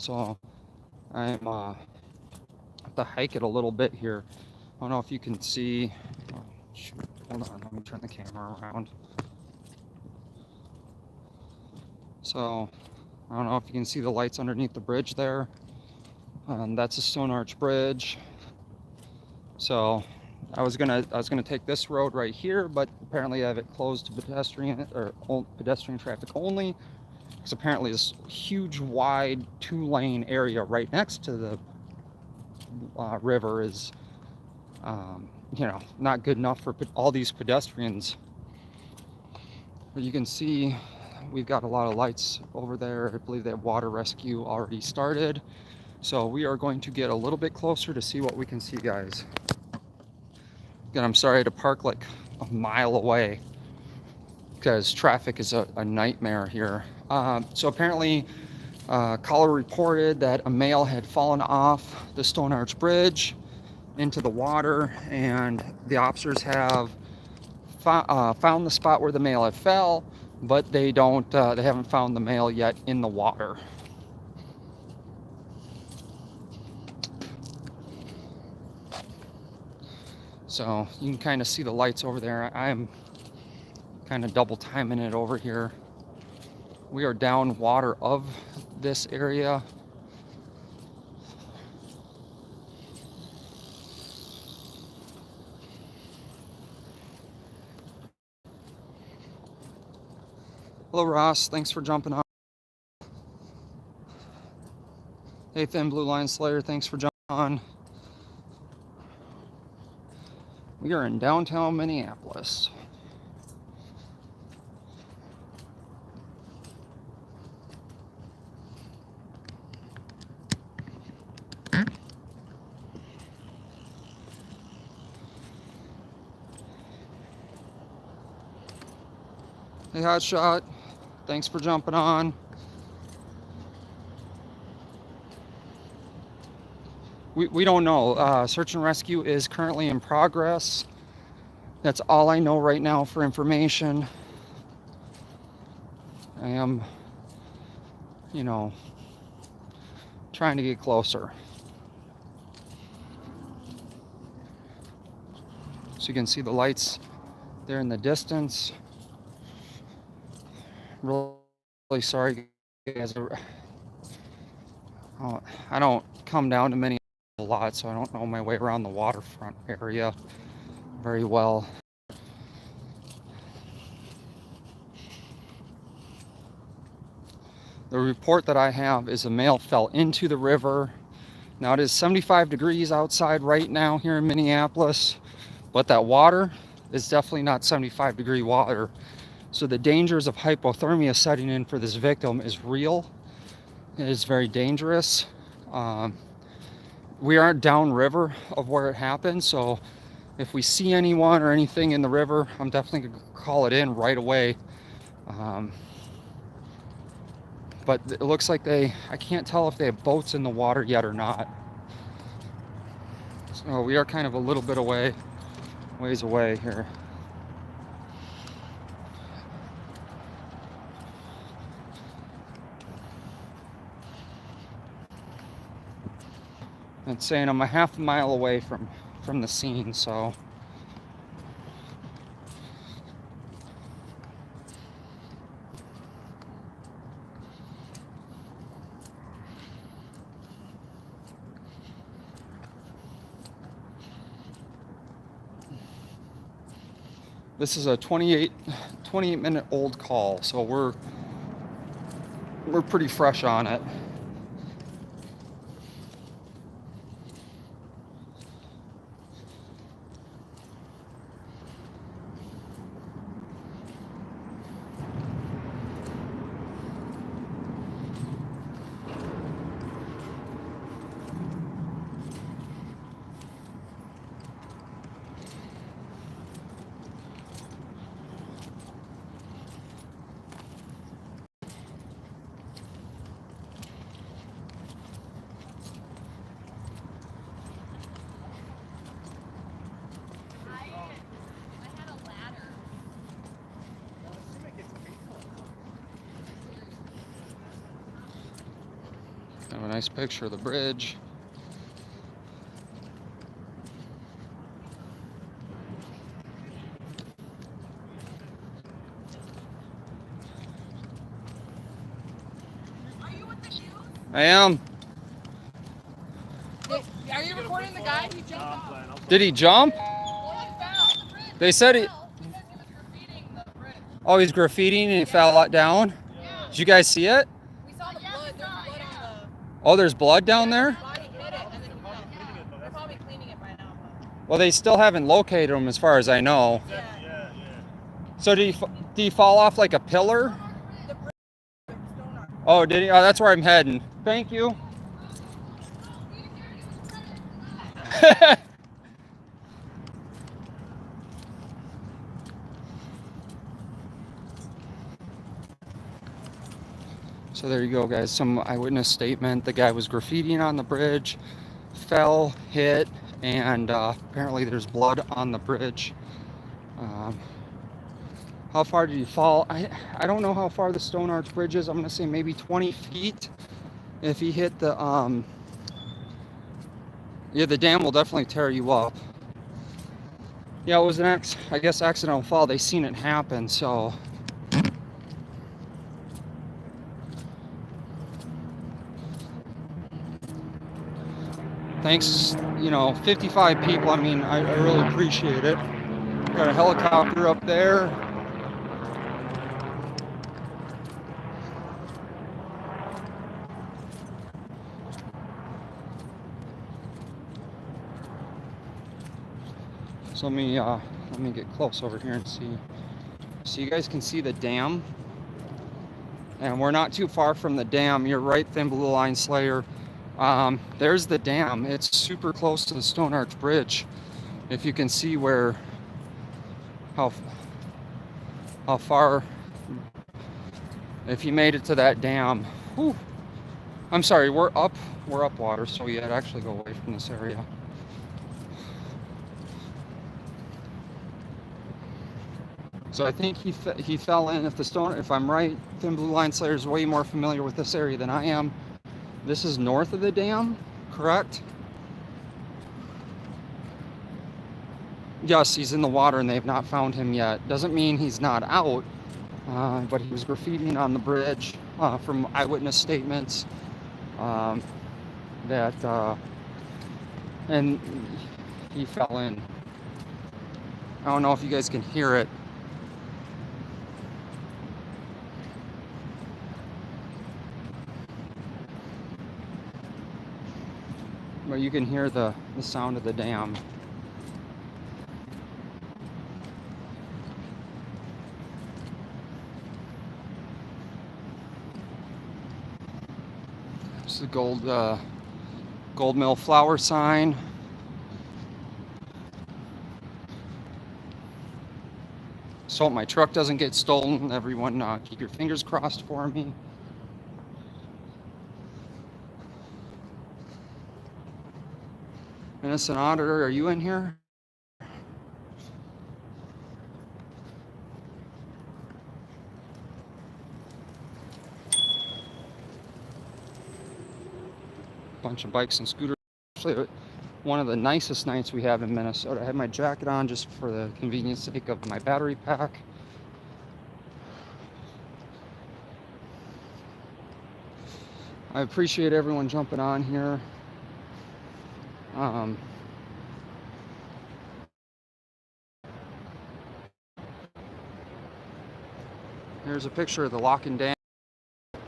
So I'm have to hike it a little bit here. I don't know if you can see. Oh, shoot, hold on, let me turn the camera around. So I don't know if you can see the lights underneath the bridge there. That's a Stone Arch Bridge. So I was gonna take this road right here, but apparently I have it closed to pedestrian traffic only. Because apparently this huge, wide, two-lane area right next to the river is, not good enough for all these pedestrians. But you can see we've got a lot of lights over there. I believe that water rescue already started. So we are going to get a little bit closer to see what we can see, guys. Again, I'm sorry to park like a mile away because traffic is a nightmare here. So apparently, caller reported that a male had fallen off the Stone Arch Bridge into the water, and the officers have found the spot where the male had fell, but they haven't found the male yet in the water. So you can kind of see the lights over there. I'm kind of double timing it over here. We are down water of this area. Hello, Ross. Thanks for jumping on. Hey, Thin Blue Line Slayer. Thanks for jumping on. We are in downtown Minneapolis. Hey, Hotshot. Thanks for jumping on. We don't know. Search and rescue is currently in progress. That's all I know right now for information. I am, trying to get closer. So you can see the lights there in the distance. Really sorry, guys. I don't come down to Minneapolis a lot, so I don't know my way around the waterfront area very well. The report that I have is a male fell into the river. Now it is 75 degrees outside right now here in Minneapolis, but that water is definitely not 75-degree water. So the dangers of hypothermia setting in for this victim is real. It is very dangerous. We aren't downriver of where it happened, so if we see anyone or anything in the river, I'm definitely gonna call it in right away. But it looks like I can't tell if they have boats in the water yet or not. So we are kind of a little bit ways away here. And saying I'm a half a mile away from the scene, so this is a 28 minute old call, so we're pretty fresh on it. Kind of a nice picture of the bridge. Are you with the news? I am. Are you recording the guy? He jumped off. Did he jump? Well, he fell. They said he. Because he was graffitiing the bridge. Oh, he's graffitiing and he fell down. Yeah. Did you guys see it? We saw the blood. There's blood on the. Oh, there's blood down there? His body hit it and then he fell. They're probably cleaning it by now. Well, they still haven't located him as far as I know. Yeah. So did he fall off like a pillar? The bridge. Stone Arch. Oh, did he? Oh, that's where I'm heading. Thank you. So there you go, guys. Some eyewitness statement. The guy was graffitiing on the bridge, fell, hit, and apparently there's blood on the bridge. How far did he fall? I don't know how far the Stone Arch Bridge is. I'm gonna say maybe 20 feet. If he hit the yeah, the dam will definitely tear you up. Yeah, it was an I guess accidental fall. They seen it happen, so. Thanks, 55 people. I mean, I really appreciate it. Got a helicopter up there. So let me get close over here and see. So you guys can see the dam, and we're not too far from the dam. You're right, Thin Blue Line Slayer. There's the dam. It's super close to the Stone Arch Bridge. If you can see how far, if you made it to that dam. Whew. I'm sorry, we're up water, so yeah, I'd actually go away from this area. So I think he fell in. If I'm right, Thin Blue Line Slayer is way more familiar with this area than I am. This is north of the dam, correct? Yes, he's in the water and they've not found him yet. Doesn't mean he's not out, but he was graffitiing on the bridge from eyewitness statements and he fell in. I don't know if you guys can hear it. But you can hear the sound of the dam. It's the gold mill flower sign. So my truck doesn't get stolen. Everyone keep your fingers crossed for me. Innocent Auditor, are you in here? Bunch of bikes and scooters. Actually, one of the nicest nights we have in Minnesota. I had my jacket on just for the convenience sake of my battery pack. I appreciate everyone jumping on here. Here's a picture of the lock and dam. I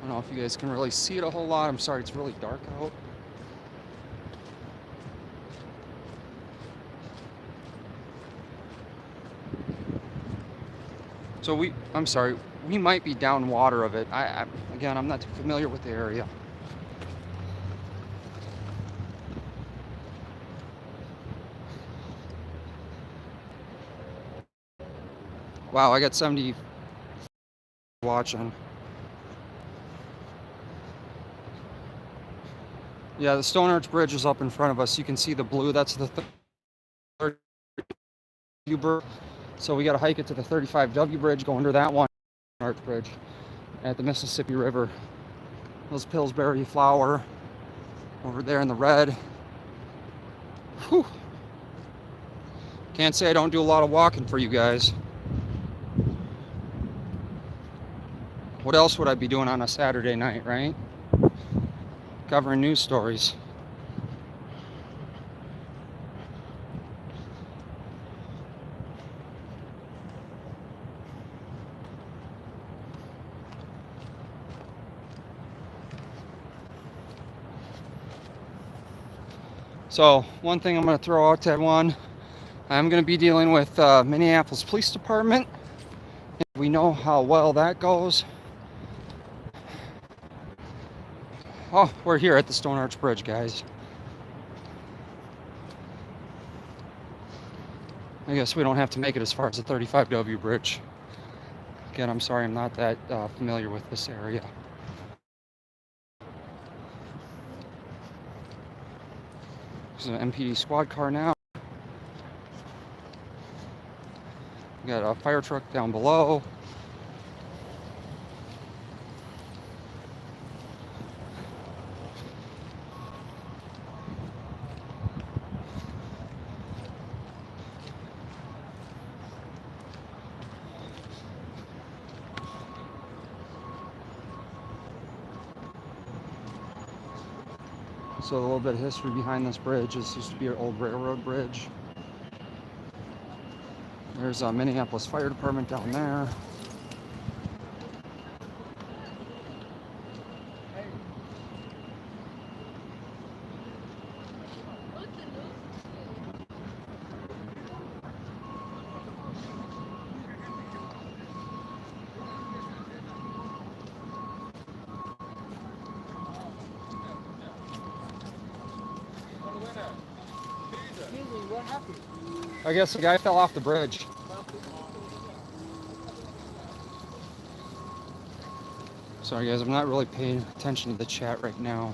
don't know if you guys can really see it a whole lot. I'm sorry, it's really dark out. So I'm sorry, we might be down water of it. Again, I'm not too familiar with the area. Wow, I got 70 watching. Yeah, the Stone Arch Bridge is up in front of us. You can see the blue. That's the 35W. So we got to hike it to the 35W bridge, go under that one, Arch Bridge at the Mississippi River. Those Pillsbury flower over there in the red. Whew. Can't say I don't do a lot of walking for you guys. What else would I be doing on a Saturday night, right? Covering news stories. So one thing I'm going to throw out to everyone, I'm going to be dealing with Minneapolis Police Department. We know how well that goes. Oh, we're here at the Stone Arch Bridge, guys. I guess we don't have to make it as far as the 35W bridge. Again, I'm sorry I'm not that familiar with this area. There's an MPD squad car now. We got a fire truck down below. So a little bit of history behind this bridge. This used to be an old railroad bridge. There's a Minneapolis Fire Department down there. I guess the guy fell off the bridge. Sorry guys, I'm not really paying attention to the chat right now.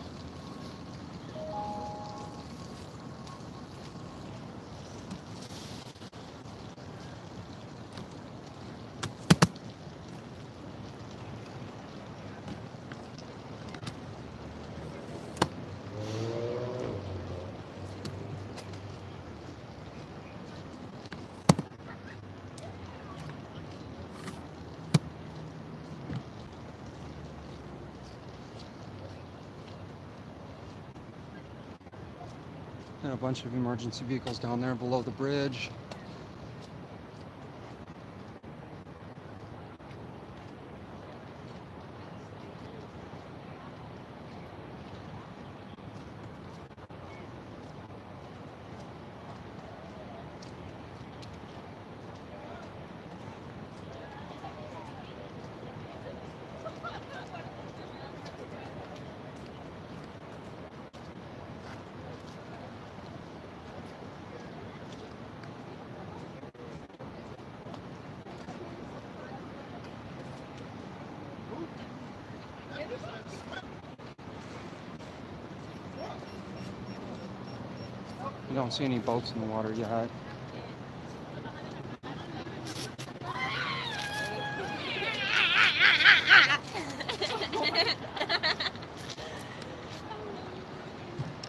And a bunch of emergency vehicles down there below the bridge. You don't see any boats in the water yet.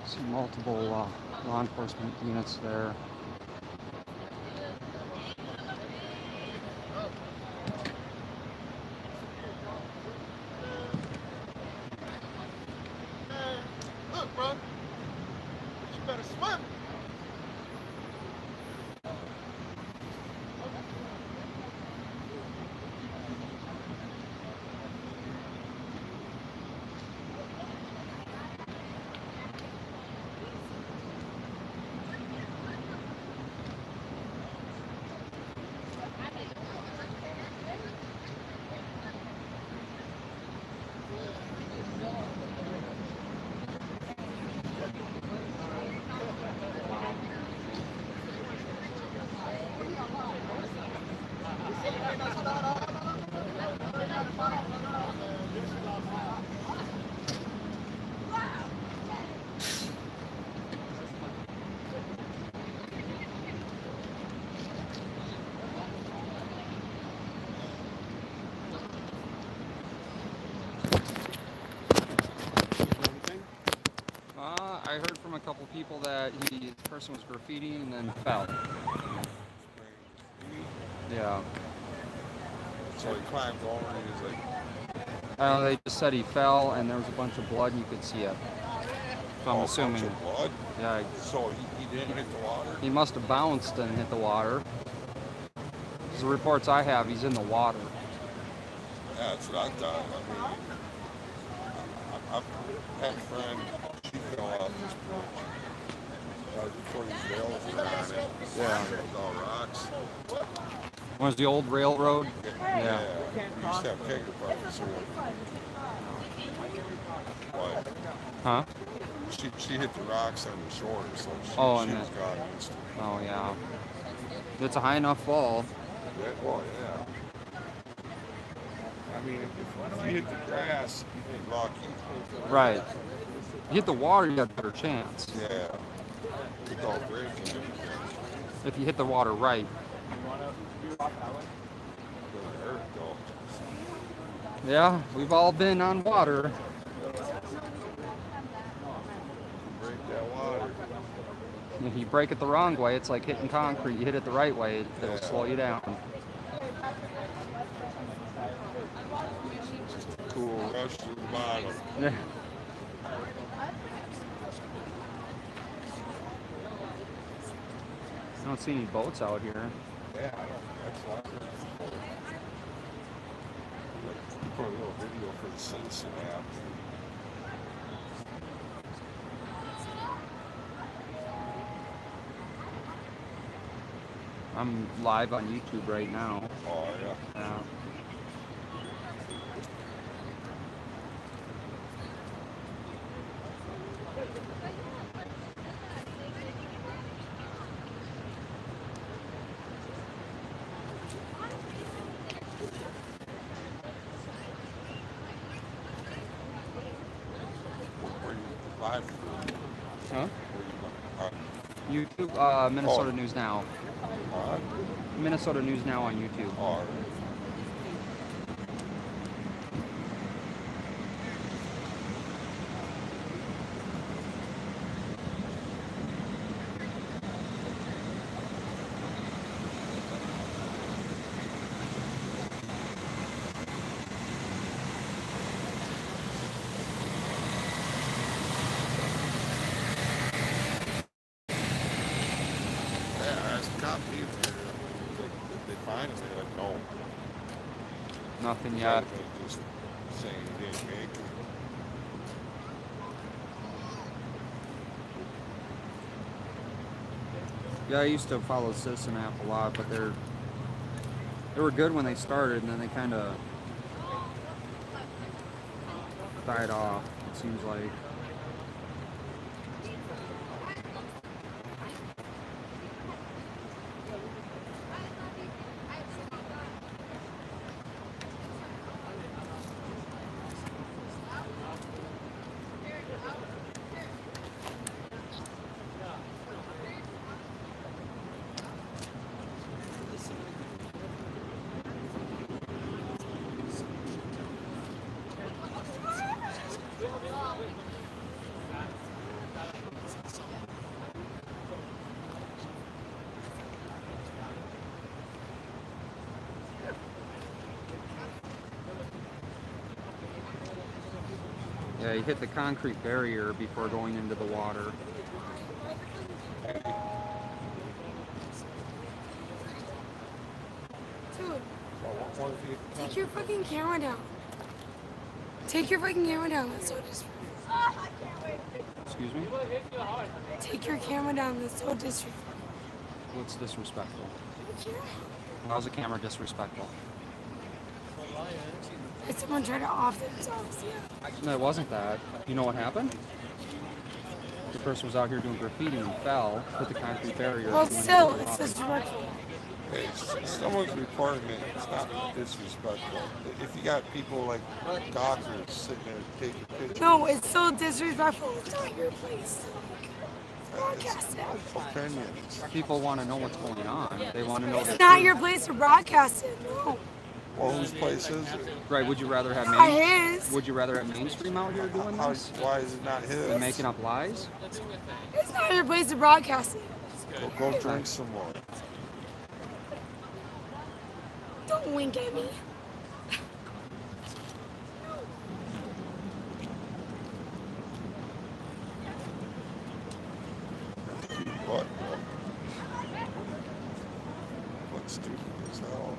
See multiple law enforcement units there. Look, bro, you better swim. I heard from a couple people that the person was graffitiing and then fell. Yeah. So he climbed over and he was like, They just said he fell and there was a bunch of blood and you could see it. So I'm oh, assuming. bunch of blood? Yeah. So he didn't hit the water? He must have bounced and hit the water. The reports I have, he's in the water. Yeah, that's what I thought. I had a friend, she fell off this bridge. Before these rails were on it. Yeah. It was all rocks. Was the old railroad? Yeah. We used to have kegger parties here. But Huh? she hit the rocks on the shore, so she Oh, was gone instantly. Oh, yeah. It's a high enough fall. Yeah, well, yeah. I mean, if you hit the grass, you get lucky. Right. You hit the water, you got a better chance. Yeah. Without breaking it. If you hit the water right. It doesn't hurt, though. Yeah, we've all been on water. Break that water. If you break it the wrong way, it's like hitting concrete. You hit it the right way, it'll slow you down. Cool rush to the bottom. Yeah. I don't see any boats out here. Yeah, that's why. Put a little video for the Citizen app. I'm live on YouTube right now. Oh, yeah. Yeah. Where you live? Huh? Where you, YouTube, Minnesota Oh. News Now. on? Minnesota News Now on YouTube. Oh, yeah, ask the cop either. Did they find him? They're like, no. Nothing Yeah. yet. Just saying he didn't make it. Yeah, I used to follow Citizen app a lot, but they were good when they started, and then they kind of died off. It seems like. Yeah, you hit the concrete barrier before going into the water. Dude, What if you take your fucking camera down. Take your fucking camera down. That's so disrespectful. Excuse me? Take your camera down. That's so disrespectful. What's disrespectful? The camera. How's the camera disrespectful? Did someone try to off themselves? Yeah. No, it wasn't that. You know what happened? The person was out here doing graffiti and fell, hit the concrete barrier. Well, and went still, into the it's water. disrespectful. Hey, someone's reporting it. It's not disrespectful. If you got people like doctors sitting there taking pictures, No, it's still disrespectful. It's not your place. Broadcast it. opinions. People want to know what's going on. They want to know It's that not your place to broadcast it. No. Well, whose place is it? Right? Would you rather have Not main? his. Would you rather have mainstream out here doing this Why is it not and his? making up lies? It's not your place to broadcast it. Go drink some more. Don't wink at me. What? Looks stupid as hell.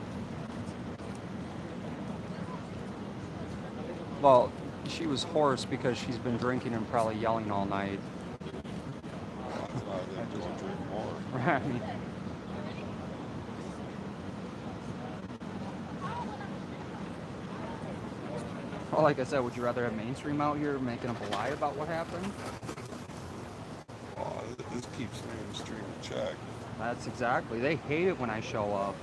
Well, she was hoarse because she's been drinking and probably yelling all night. That's why they don't drink more. Right. Well, like I said, would you rather have mainstream out here making up a lie about what happened? Oh, this keeps mainstream in check. That's exactly. They hate it when I show up.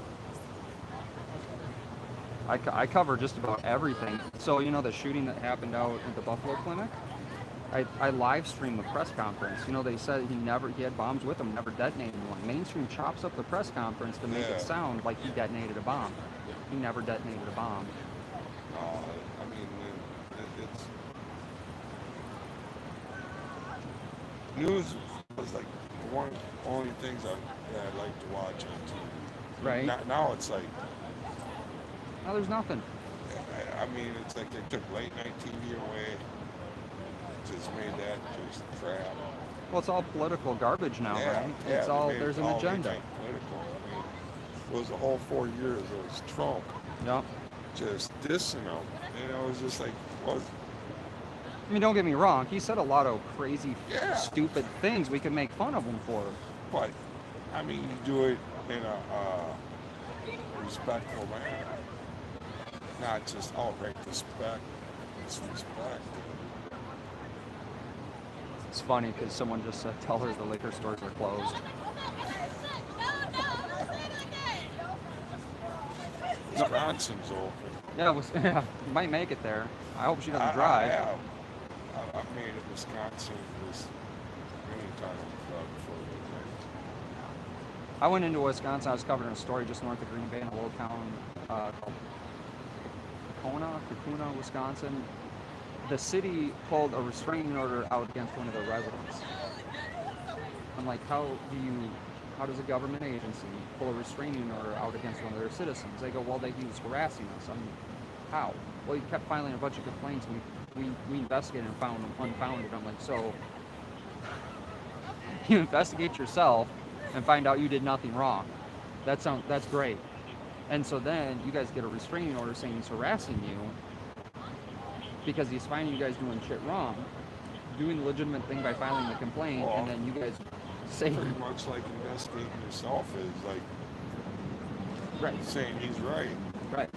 I cover just about everything. So, you know, the shooting that happened out at the Buffalo Clinic? I live streamed the press conference. You know, they said he had bombs with him, never detonated one. Mainstream chops up the press conference to make Yeah. it sound like he detonated a bomb. He never detonated a bomb. I mean, it's news was like one of the only things that I like to watch on TV. Right. Now it's like, No, there's nothing. I mean, it's like they took late night TV away, just made that just crap. Well, it's all political garbage now, Yeah, right? yeah, It's they all, made there's it an all agenda. late night political. I mean, it was the whole 4 years. It was Trump Yep. just dissing them. You know, it was just like, well, I mean, don't get me wrong. He said a lot of crazy, Yeah. stupid things we can make fun of him for. but I mean, you do it in a respectful manner, not just outright disrespect. It's funny because someone just said, tell her the liquor stores are closed. Wisconsin's open. Yeah, yeah, you might make it there. I hope she doesn't I drive. have. I've made it Wisconsin this many times before. I went into Wisconsin. I was covering a story just north of Green Bay in a little town called Kakuna, Wisconsin. The city pulled a restraining order out against one of their residents. I'm like, how does a government agency pull a restraining order out against one of their citizens? They go, well, he was harassing us. I'm like, how? Well, he kept filing a bunch of complaints, and we investigated and found them unfounded. I'm like, so you investigate yourself and find out you did nothing wrong. That's great. And so then you guys get a restraining order saying he's harassing you because he's finding you guys doing shit wrong, doing the legitimate thing by filing the complaint, Well, and then you guys say, Pretty much like investigating yourself is like right, saying he's right. right.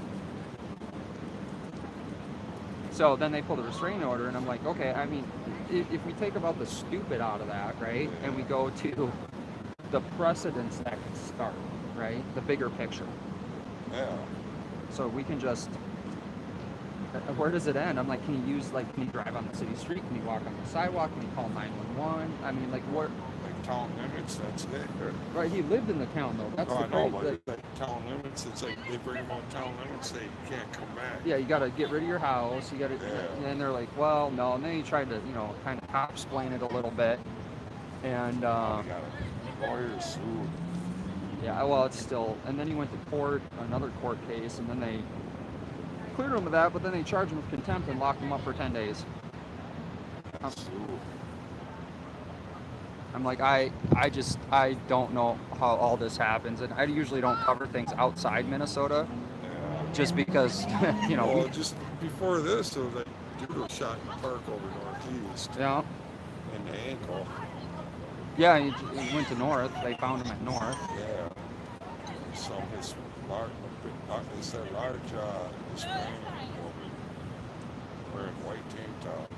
So then they pull the restraining order, and I'm like, okay, I mean, if we take about the stupid out of that, right, and we go to the precedents that can start, right, the bigger picture. Yeah. So we can just, where does it end? I'm like, can you drive on the city street? Can you walk on the sidewalk? Can you call 911? I mean, like, what? Like town limits, that's it. Right, he lived in the town, though. That's Oh, the I know, great, but like town limits, it's like they bring them on town limits, they can't come back. yeah, you got to get rid of your house. You got to, Yeah. and they're like, well, no. And then he tried to, kind of cop-explain it a little bit. And, You got a lawyer sued. yeah, well, it's still, and then he went to court, another court case, and then they cleared him of that, but then they charged him with contempt and locked him up for 10 days. Sued. I'm like, I don't know how all this happens, and I usually don't cover things outside Minnesota, Yeah. just because, Well, just before this, there was a dude was shot in the park over northeast yeah, in the ankle. yeah, he went to North. They found him at North. Yeah. So his large, they said large Hispanic woman wearing white tank top.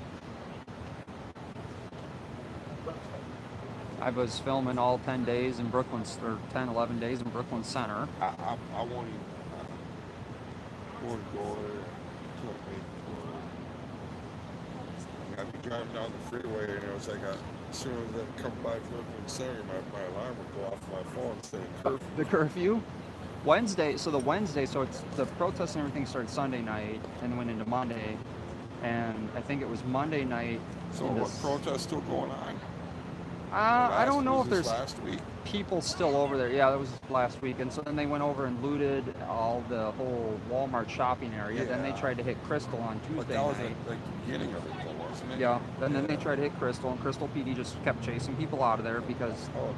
I was filming all 10 days in Brooklyn, or 10, 11 days in Brooklyn Center. I won't even wouldn't go there. Couldn't make it. I'd be driving down the freeway and it was like as soon as I come by Brooklyn Center, my alarm would go off my phone saying curfew. The curfew? Wednesday, so the Wednesday, so it's the protests and everything started Sunday night and went into Monday, and I think it was Monday night. So into what protest still going on? I don't know if was this there's last week. people still over there. Yeah, that was last week, and so then they went over and looted all the whole Walmart shopping area. Then they Yeah. tried to hit Crystal on But Tuesday that was night. at like the beginning of it, though, wasn't it? Yeah, and then they tried to hit Crystal, and Crystal PD just kept chasing people out of there because, Oh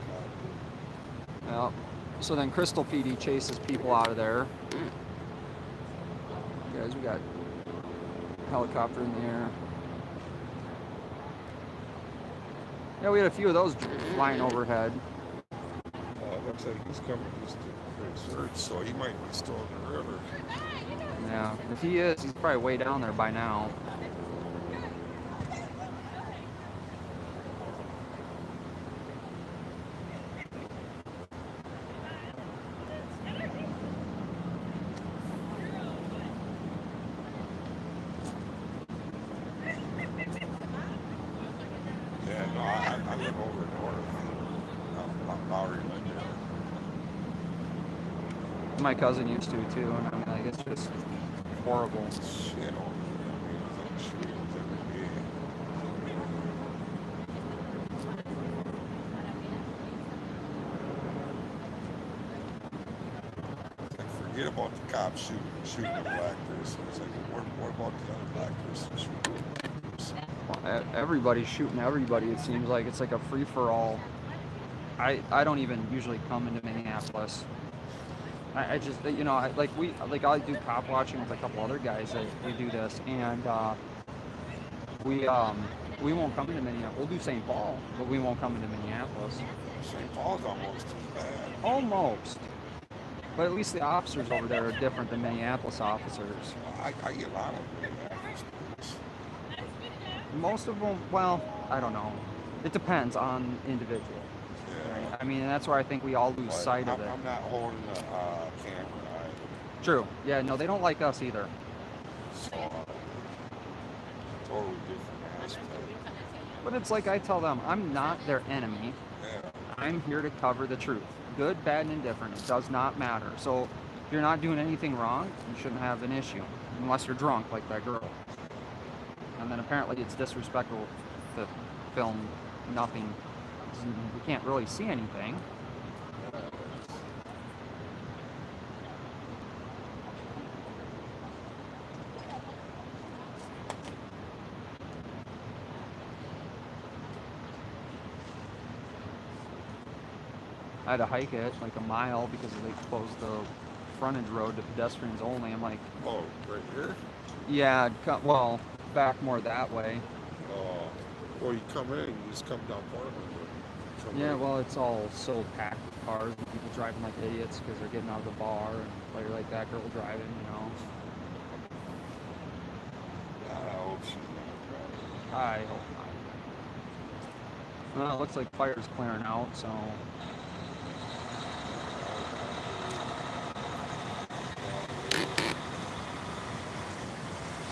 God. so then Crystal PD chases people out of there. Guys, we got helicopter in the air. Yeah, we had a few of those flying overhead. It looks like he's coming east to search, so he might be still in the river. Yeah, if he is, he's probably way down there by now. Yeah, no, I live over north, Lowry, Linda. My cousin used to too, and I mean, like, it's just horrible. Shit over there. I mean, it's like shootings every day. It's like, forget about the cops shooting a black person. It's like, what about the other black person shooting a black person? Everybody's shooting everybody. It seems like it's like a free for all. I don't even usually come into Minneapolis. I just, you know, I do cop watching with a couple other guys that we do this, and we won't come into Minneapolis. We'll do St. Paul, but we won't come into Minneapolis. St. Paul's almost as bad. Almost. But at least the officers over there are different than Minneapolis officers. I get a lot of Minneapolis police. Most of them, well, I don't know. It depends on individual. Yeah. I mean, and that's where I think we all lose But sight of it. I'm not holding the camera either. True. Yeah, no, they don't like us either. So, totally different aspect. But it's like I tell them, I'm not their enemy. Yeah. I'm here to cover the truth. Good, bad, and indifferent. It does not matter. So if you're not doing anything wrong, you shouldn't have an issue. Unless you're drunk, like that girl. And then apparently it's disrespectful to film nothing. You can't really see anything. I had to hike it like a mile because they closed the frontage road to pedestrians only. I'm like, Oh, right here? yeah, well, back more that way. Oh, well, you come in, you just come down Portland. Yeah, well, it's all so packed with cars and people driving like idiots because they're getting out of the bar and player like that girl driving, you know. I hope she's not driving. I hope not. Well, it looks like fire's clearing out, so.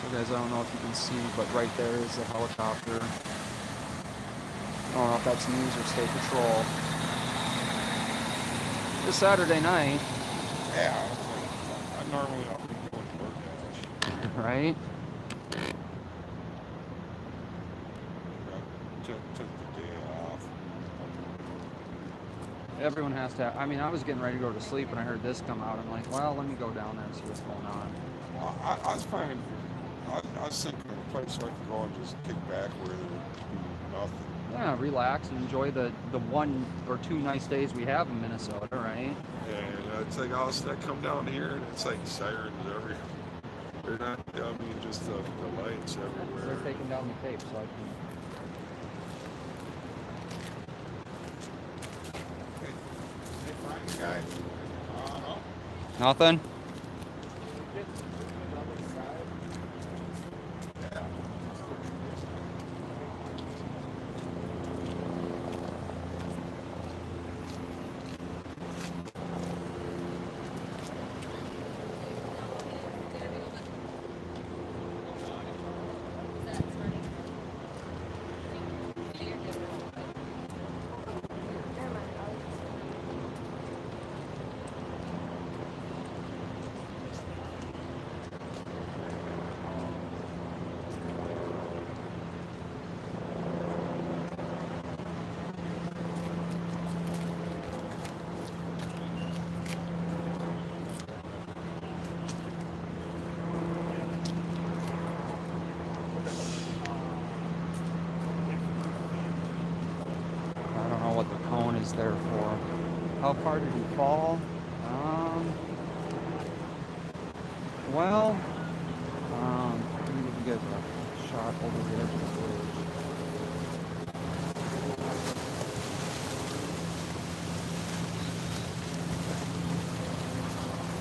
So guys, I don't know if you can see, but right there is the helicopter. I don't know if that's news or state patrol. This Saturday night, Yeah, I normally don't be going to work at. right? Took the day off. Everyone has to have, I mean, I was getting ready to go to sleep and I heard this come out. I'm like, well, let me go down there and see what's going on. I was finding, I was thinking of a place so I could go and just kick back where there would be nothing. Yeah, relax and enjoy the 1 or 2 nice days we have in Minnesota, right? And it's like, all of a sudden I come down here and it's like sirens everywhere. They're not, I mean, just the lights everywhere. They're taking down the tape so I can. Hey, guy. Nothing? what the cone is there for. How far did he fall? Well, let me give you guys a shot over the edge of the bridge.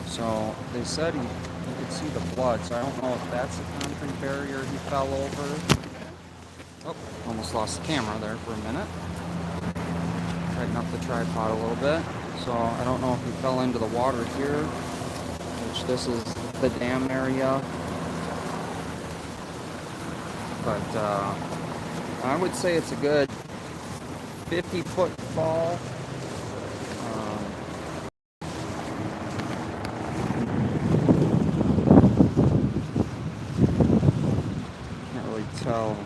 So they said you could see the blood, so I don't know if that's the concrete barrier he fell over. Oh, almost lost the camera there for a minute. Tighten up the tripod a little bit. So I don't know if he fell into the water here, which this is the dam area. But I would say it's a good 50-foot fall. Can't really tell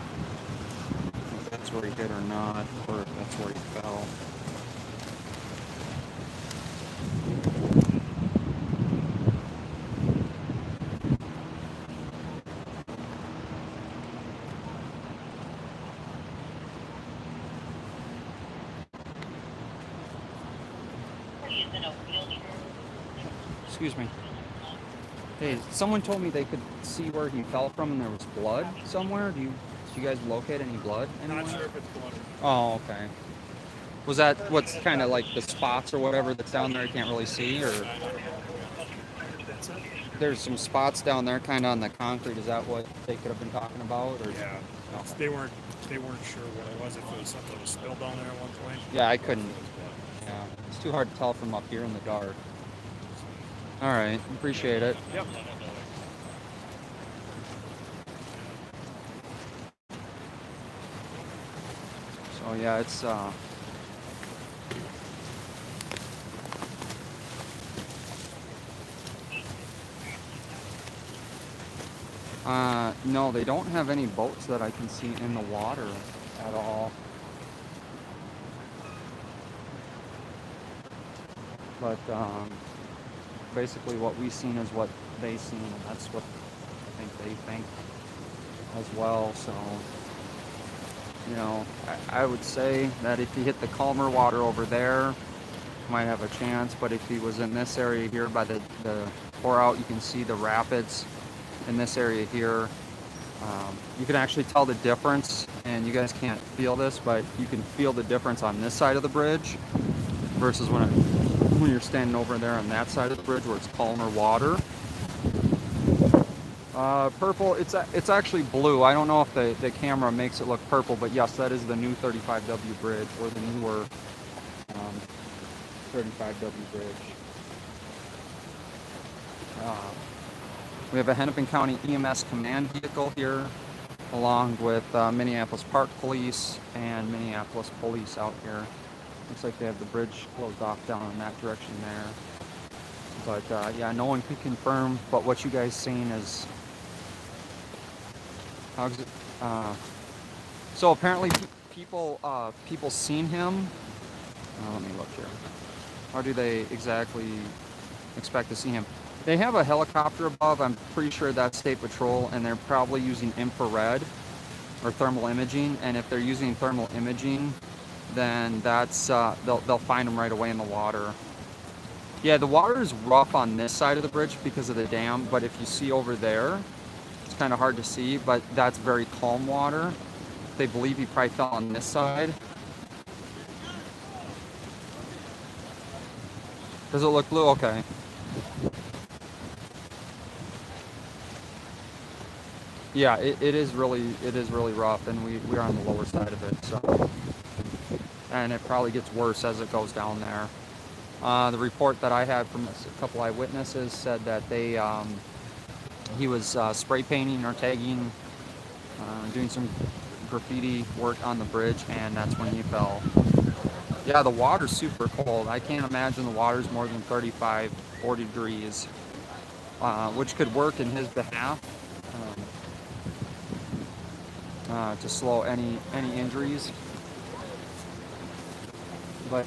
if that's where he hit or not, or if that's where he fell. Excuse me. Hey, someone told me they could see where he fell from and there was blood somewhere. Did you guys locate any blood anywhere? Not sure if it's blood. Oh, okay. Was that what's kind of like the spots or whatever that's down there you can't really see, or That's it? there's some spots down there kind of on the concrete? Is that what they could have been talking about, or? Yeah. Okay. They weren't sure what it was, if it was something that was spilled down there at one point. Yeah, I couldn't. Yeah, it's too hard to tell from up here in the dark. All right, appreciate it. Yep. So yeah, it's no, they don't have any boats that I can see in the water at all. But basically what we've seen is what they've seen, and that's what I think they think as well. So, you know, I would say that if he hit the calmer water over there, might have a chance. But if he was in this area here by the pour out, you can see the rapids in this area here. You can actually tell the difference, and you guys can't feel this, but you can feel the difference on this side of the bridge versus when you're standing over there on that side of the bridge where it's calmer water. Purple, it's actually blue. I don't know if the camera makes it look purple, but yes, that is the new 35W bridge, or the newer 35W bridge. We have a Hennepin County EMS command vehicle here, along with Minneapolis Park Police and Minneapolis Police out here. Looks like they have the bridge closed off down in that direction there. But yeah, no one can confirm, but what you guys seen is... How's it? So apparently people seen him. Let me look here. How do they exactly expect to see him? They have a helicopter above. I'm pretty sure that's State Patrol, and they're probably using infrared or thermal imaging. And if they're using thermal imaging, then that's they'll find him right away in the water. Yeah, the water is rough on this side of the bridge because of the dam, but if you see over there, it's kind of hard to see, but that's very calm water. They believe he probably fell on this side. Does it look blue? Okay. Yeah, it is really rough, and we are on the lower side of it, so, and it probably gets worse as it goes down there. The report that I had from a couple eyewitnesses said that he was spray painting or tagging, doing some graffiti work on the bridge, and that's when he fell. Yeah, the water's super cold. I can't imagine the water's more than 35, 40 degrees, which could work in his behalf. To slow any injuries, but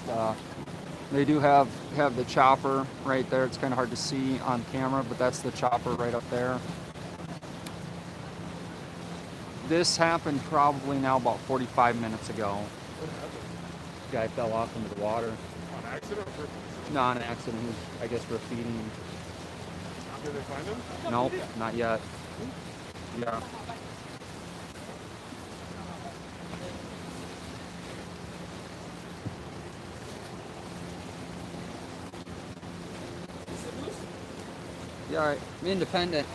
they do have the chopper right there. It's kind of hard to see on camera, but that's the chopper right up there. This happened probably now about 45 minutes ago. guy fell off into the water. On accident? Non-accident. He was, I guess, graffitiing. Did they find him? Nope, not yet. Yeah. Yeah, all right. I'm independent.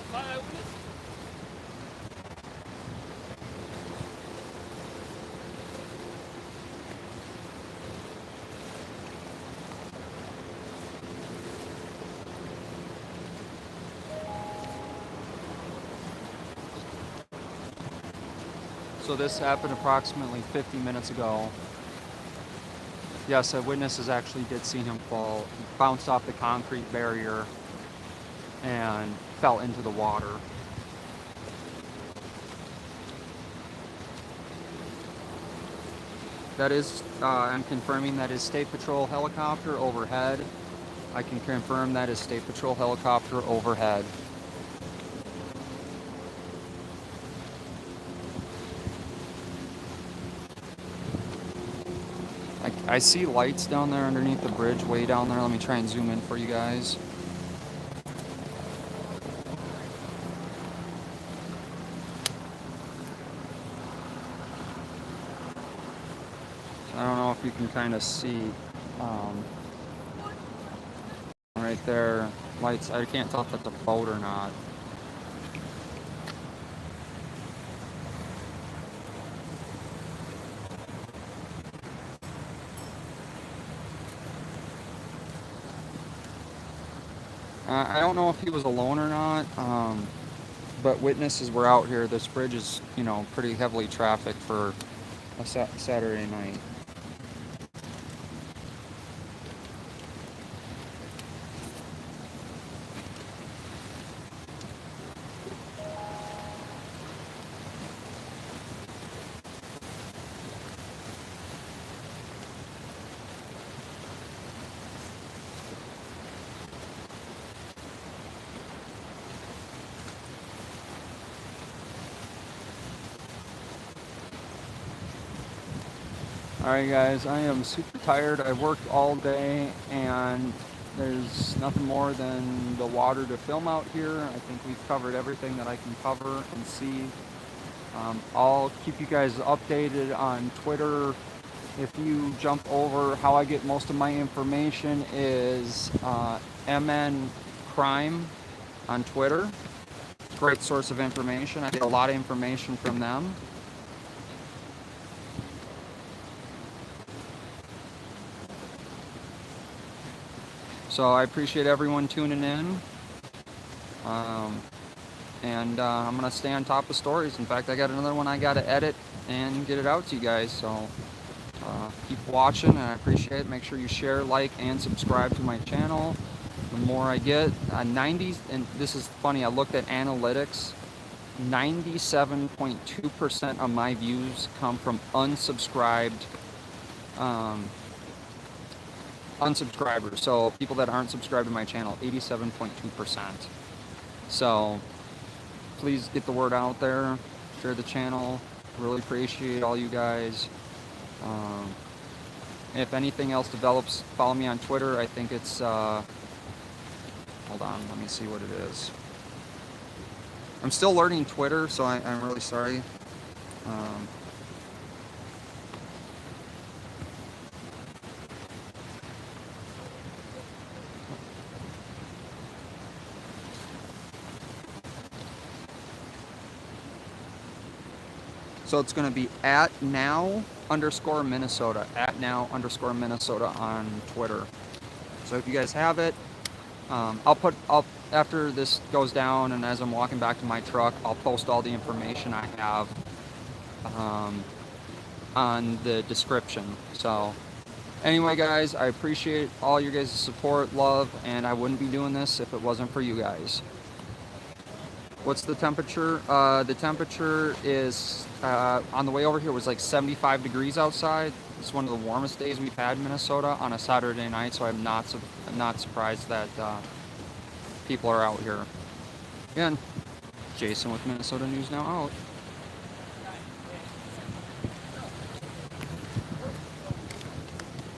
So this happened approximately 50 minutes ago. Yes, a witnesses actually did see him fall, bounced off the concrete barrier, and fell into the water. That is, I'm confirming that is State Patrol helicopter overhead. I can confirm that is State Patrol helicopter overhead. I see lights down there underneath the bridge, way down there. Let me try and zoom in for you guys. I don't know if you can kind of see right there, lights. I can't tell if that's a boat or not. I don't know if he was alone or not, but witnesses were out here. This bridge is, you know, pretty heavily trafficked for a Saturday night. Alright guys, I am super tired. I worked all day and there's nothing more than the water to film out here. I think we've covered everything that I can cover and see. I'll keep you guys updated on Twitter. If you jump over, how I get most of my information is MN Crime on Twitter. Great source of information. I get a lot of information from them. So I appreciate everyone tuning in. I'm going to stay on top of stories. In fact, I got another one I got to edit and get it out to you guys. So keep watching, and I appreciate it. Make sure you share, like, and subscribe to my channel. The more I get, 90s, and this is funny, I looked at analytics. 97.2% of my views come from unsubscribers. So people that aren't subscribed to my channel, 87.2%. So please get the word out there, share the channel. Really appreciate all you guys. If anything else develops, follow me on Twitter. I think it's hold on, let me see what it is. I'm still learning Twitter, so I'm really sorry. So it's going to be @now_Minnesota, @now_Minnesota on Twitter. So if you guys have it, I'll after this goes down and as I'm walking back to my truck, I'll post all the information I have on the description. So anyway, guys, I appreciate all your guys' support, love, and I wouldn't be doing this if it wasn't for you guys. What's the temperature? The temperature is, on the way over here, was like 75 degrees outside. It's one of the warmest days we've had in Minnesota on a Saturday night, so I'm not surprised that people are out here. Again, Jason with Minnesota News Now out.